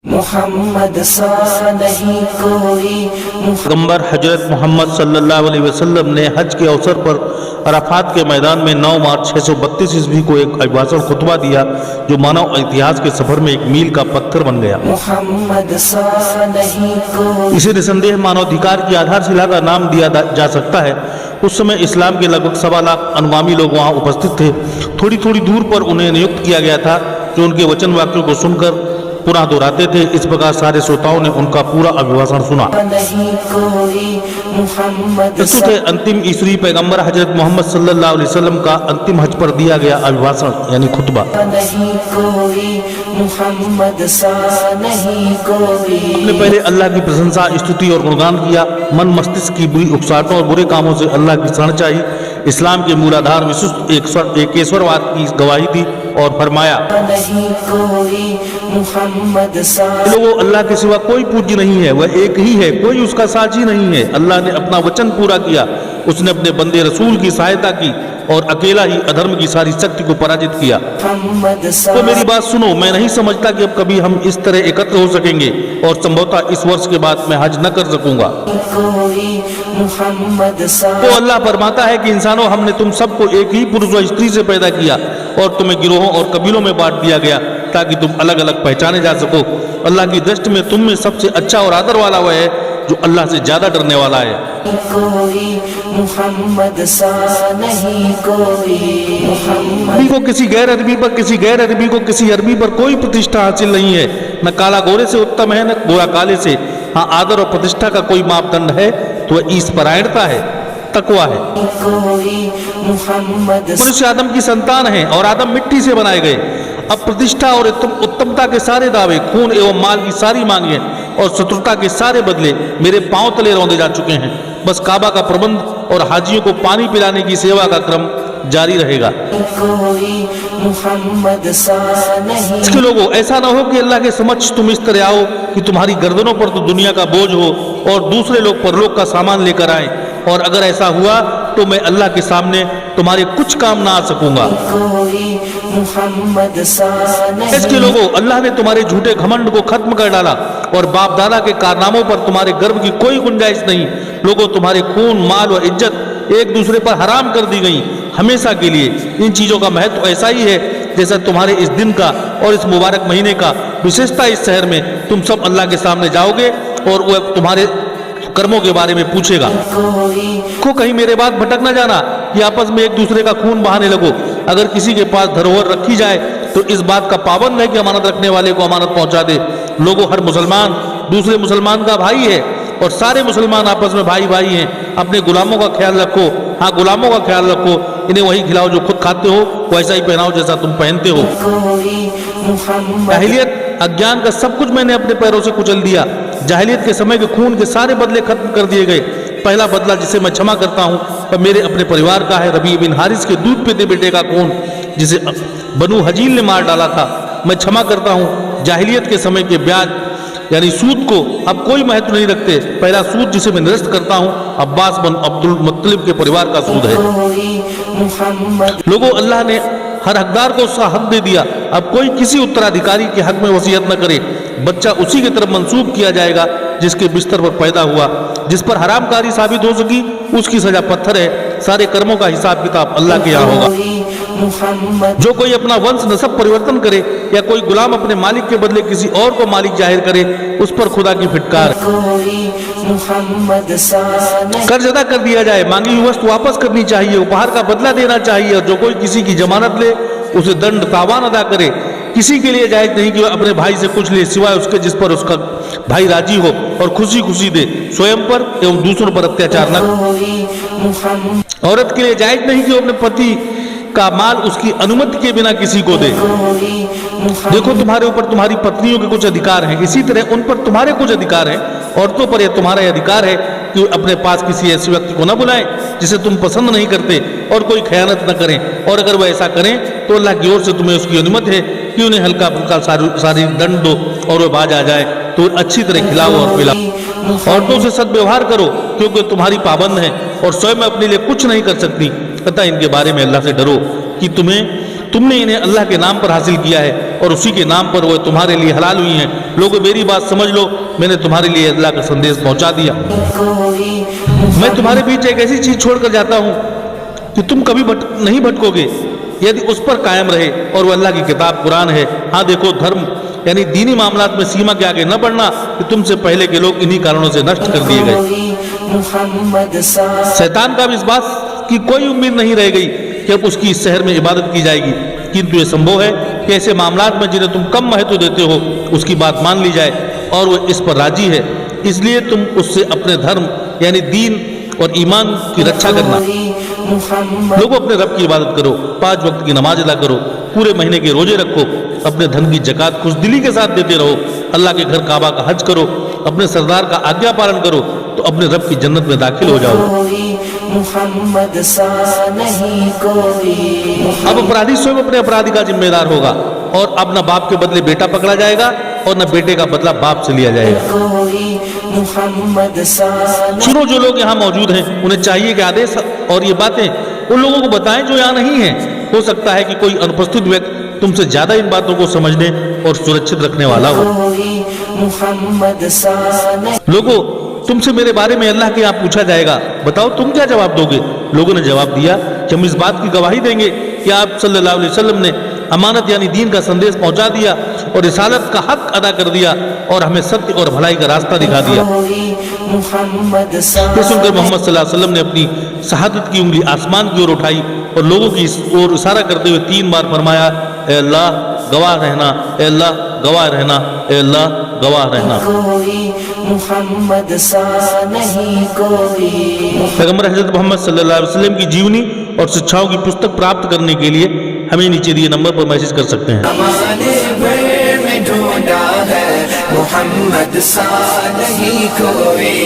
मोहम्मद सा नहीं कोई। पैगंबर हजरत मोहम्मद सल्लल्लाहु अलैहि वसल्लम ने हज के अवसर पर अराफात के मैदान में 9 मार्च 632 ईस्वी को एक अभिभाषण खुतबा दिया जो मानव इतिहास के सफर में एक मील का पत्थर बन गया। मोहम्मद सा नहीं कोई। इसे निसंदेह मानवाधिकार की आधारशिला का नाम दिया जा सकता है। उस समय इस्लाम के लगभग 1.25 लाख अनुगामी लोग वहाँ उपस्थित थे। थोड़ी थोड़ी दूर पर उन्हें नियुक्त किया गया था जो उनके वचन वाक्यों को सुनकर पुनः दोहराते थे। इस प्रकार सारे श्रोताओं ने उनका पूरा अभिभाषण सुना। नहीं कोई मोहम्मद प्रस्तुत है अंतिम ईश्वरी पैगंबर हजरत मोहम्मद सल्लल्लाहु अलैहि वसल्लम का अंतिम हज पर दिया गया अभिभाषण यानी खुतबा। नहीं कोई मोहम्मद सा नहीं कोई। अपने पहले अल्लाह की प्रशंसा, स्तुति और गुणगान किया। मन मस्तिष्क की बुरी उकसाहटों और बुरे कामों से अल्लाह की शरण चाहिए। इस्लाम के मूलाधार विशिष्ट एकेश्वरवाद की गवाही दी और फरमाया, नहीं कोई मोहम्मद सा। लोगों, अल्लाह के सिवा कोई पूज्य नहीं है, वह एक ही है, कोई उसका साझी नहीं है। अल्लाह ने अपना वचन पूरा किया, उसने अपने बंदे रसूल की सहायता की और अकेला ही अधर्म की सारी शक्ति को पराजित किया। मोहम्मद सा। तो मेरी बात सुनो, मैं नहीं समझता कि अब कभी हम इस तरह एकत्र हो सकेंगे और संभवतः इस वर्ष के बाद मैं हज न कर सकूंगा। कोई मोहम्मद सा। तो अल्लाह फरमाता है कि इंसानों, हमने तुम सबको एक ही पुरुष व स्त्री से पैदा किया और तुम्हें गिरोहों और कबीलों में बांट दिया गया ताकि तुम अलग अलग पहचाने जा सको। अल्लाह की दृष्टि में तुम में सबसे अच्छा और आदर वाला वह है जो अल्लाह से ज्यादा डरने वाला है। कोई मोहम्मद सा नहीं कोई। अरबी को किसी गैर अरबी पर, किसी गैर अरबी को किसी अरबी पर कोई प्रतिष्ठा हासिल नहीं है। न काला गोरे से उत्तम है, न गोरा काले से। हाँ, आदर और प्रतिष्ठा का कोई मापदंड है तो वह ईश्वरायणता है, तकवा है। कोई मोहम्मद सा। मनुष्य आदम की संतान है और आदम मिट्टी से बनाए गए। अब प्रतिष्ठा और उत्तमता के सारे दावे, खून एवं माल की सारी मांगे और शत्रुता के सारे बदले मेरे पांव तले रौंदे जा चुके हैं। बस काबा का प्रबंध और हाजियों को पानी पिलाने की सेवा का क्रम जारी रहेगा। कोई मोहम्मद सा नहीं। इसके लोगों, ऐसा ना हो कि अल्लाह के समक्ष तुम इस तरह आओ कि तुम्हारी गर्दनों पर तो दुनिया का बोझ हो और दूसरे लोग परलोक का सामान लेकर आए, और अगर ऐसा हुआ तो मैं अल्लाह के सामने तुम्हारे कुछ काम ना आ सकूंगा। कोई मोहम्मद सा नहीं। इसके लोगों, अल्लाह ने तुम्हारे झूठे घमंड को खत्म कर डाला और बाप दादा के कारनामों पर तुम्हारे गर्व की कोई गुंजाइश नहीं। लोगों, तुम्हारे खून, माल व इज्जत एक दूसरे पर हराम कर दी गई हमेशा के लिए। इन चीजों का महत्व ऐसा ही है जैसा तुम्हारे इस दिन का और इस मुबारक महीने का। विशेषता इस शहर में तुम सब अल्लाह के सामने जाओगे और वह तुम्हारे कर्मों के बारे में पूछेगा। को कहीं मेरे बात भटक न जाना कि आपस में एक दूसरे का खून बहाने लगो। अगर किसी के पास धरोहर रखी जाए तो इस बात का पाबंद है कि अमानत रखने वाले को अमानत पहुंचा दे। लोगों, हर मुसलमान दूसरे मुसलमान का भाई है और सारे मुसलमान आपस में भाई भाई हैं। अपने गुलामों का ख्याल रखो। हाँ, गुलामों का ख्याल रखो। इन्हें वही खिलाओ जो खुद खाते हो, वैसा ही पहनाओ जैसा तुम पहनते हो। जाहिलियत, अज्ञान का सब कुछ मैंने अपने पैरों से कुचल दिया। जाहिलियत के समय के खून के सारे बदले खत्म कर दिए गए। पहला बदला जिसे मैं क्षमा करता हूँ वह मेरे अपने परिवार का है। रबी बिन हारिस के दूध पीते बेटे का खून जिसे बनु हजील ने मार डाला था, मैं क्षमा करता हूँ। जाहिलियत के समय के ब्याज यानी सूद को अब कोई महत्व नहीं रखते। पहला सूद जिसे मैं निरस्त करता हूँ अब्बास बिन अब्दुल मुत्तलिब के परिवार का सूद है। लोगों, अल्लाह ने हर हकदार को उसका हक दे दिया। अब कोई किसी उत्तराधिकारी के हक में वसीयत न करे। बच्चा उसी की तरफ मंसूब किया जाएगा जिसके बिस्तर पर पैदा हुआ। जिस पर हरामकारी साबित हो सकी उसकी सजा पत्थर है। सारे कर्मों का हिसाब किताब अल्लाह के यहाँ होगा। जो कोई अपना वंश नसब परिवर्तन करे या कोई गुलाम अपने मालिक के बदले किसी और को मालिक जाहिर करे, उस पर खुदा की फिटकार। कर्ज अदा कर दिया जाए, मांगी हुई वस्तु वापस करनी चाहिए, उपहार का बदला देना चाहिए, और जो कोई किसी की जमानत ले उसे दंड तावान अदा करे। किसी के लिए जायज नहीं कि वह अपने भाई से कुछ ले सिवाय उसके जिस पर उसका भाई राजी हो और खुशी खुशी दे। स्वयं पर एवं दूसरों पर अत्याचार न। औरत के लिए जायज नहीं कि वो अपने पति का माल उसकी अनुमति के बिना किसी को दे। देखो, तुम्हारे ऊपर तुम्हारी पत्नियों के कुछ अधिकार हैं, इसी तरह उन पर तुम्हारे कुछ अधिकार हैं। औरतों पर यह तुम्हारा अधिकार है कि अपने पास किसी ऐसे व्यक्ति को न बुलाएं जिसे तुम पसंद नहीं करते और कोई खयानत न करें, और अगर वह ऐसा करें तो अल्लाह की ओर से तुम्हें उसकी अनुमति है कि उन्हें हल्का फुल्का शारीरिक दंड दो और वह बाज आ जाए तो अच्छी तरह खिलाओ और पिलाओ। औरतों से सद्व्यवहार करो क्योंकि तुम्हारी पाबंद है और स्वयं अपने लिए कुछ नहीं कर सकती। अतः इनके बारे में अल्लाह से डरो कि तुम्हें तुमने इन्हें अल्लाह के नाम पर हासिल किया है और उसी के नाम पर वो तुम्हारे लिए हलाल हुई हैं। लोगों मेरी बात समझ लो, मैंने तुम्हारे लिए अल्लाह का संदेश पहुंचा दिया। मैं तुम्हारे बीच एक ऐसी चीज छोड़कर जाता हूं कि तुम कभी नहीं भटकोगे यदि उस पर कायम रहे, और वो अल्लाह की किताब कुरान है। हाँ देखो, धर्म यानी दीनी मामलात में सीमा के आगे न बढ़ना कि तुमसे पहले के लोग इन्हीं कारणों से नष्ट कर दिए गए। शैतान का भी इस बात की कोई उम्मीद नहीं रह गई कि अब उसकी इस शहर में इबादत की जाएगी, किंतु ये संभव है कि ऐसे मामलात में जिन्हें तुम कम महत्व देते हो उसकी बात मान ली जाए और वो इस पर राजी है। इसलिए तुम उससे अपने धर्म यानी दीन और ईमान की रक्षा करना। लोगों अपने रब की इबादत करो, 5 वक्त की नमाज अदा करो, पूरे महीने के रोजे रखो, अपने धन की ज़कात खुशदिली के साथ देते रहो, अल्लाह के घर काबा का हज करो, अपने सरदार का आज्ञा पालन करो, तो अपने रब की जन्नत में दाखिल हो जाओ। मुहम्मद सा नहीं कोई। अब अपराधी स्वयं अपने अपराधी का जिम्मेदार होगा, और अब न बाप के बदले बेटा पकड़ा जाएगा और न बेटे का बदला बाप से लिया जाएगा। मुहम्मद सा सुनो, जो लोग यहाँ मौजूद हैं उन्हें चाहिए कि आदेश और ये बातें उन लोगों को बताएं जो यहाँ नहीं है। हो सकता है कि कोई अनुपस्थित व्यक्ति तुमसे ज्यादा इन बातों को समझने और सुरक्षित रखने वाला हो। मुहम्मद सा नहीं। लोगों, तुमसे मेरे बारे में अल्लाह के यहाँ पूछा जाएगा, बताओ तुम क्या जवाब दोगे? लोगों ने जवाब दिया कि हम इस बात की गवाही देंगे कि आप सल्लल्लाहु अलैहि वसल्लम ने अमानत यानी दीन का संदेश पहुंचा दिया और रिसालत का हक अदा कर दिया और हमें सत्य और भलाई का रास्ता दिखा दिया। मुहम्मद सा ये सुनकर मोहम्मद सल्लल्लाहु अलैहि वसल्लम ने अपनी शहादत की उंगली आसमान की ओर उठाई और लोगों की ओर इशारा करते हुए 3 बार फरमाया, ए अल्लाह गवाह रहना, ए अल्लाह गवाह रहना, ए अल्लाह गवाह रहना। मुहम्मद सा नहीं कोई। पैगंबर हज़रत मोहम्मद सल्लल्लाहु अलैहि वसल्लम की जीवनी और शिक्षाओं की पुस्तक प्राप्त करने के लिए हमें नीचे दिए नंबर पर मैसेज कर सकते हैं। ज़माने भर में ढूंढा है, मुहम्मद सा नहीं कोई।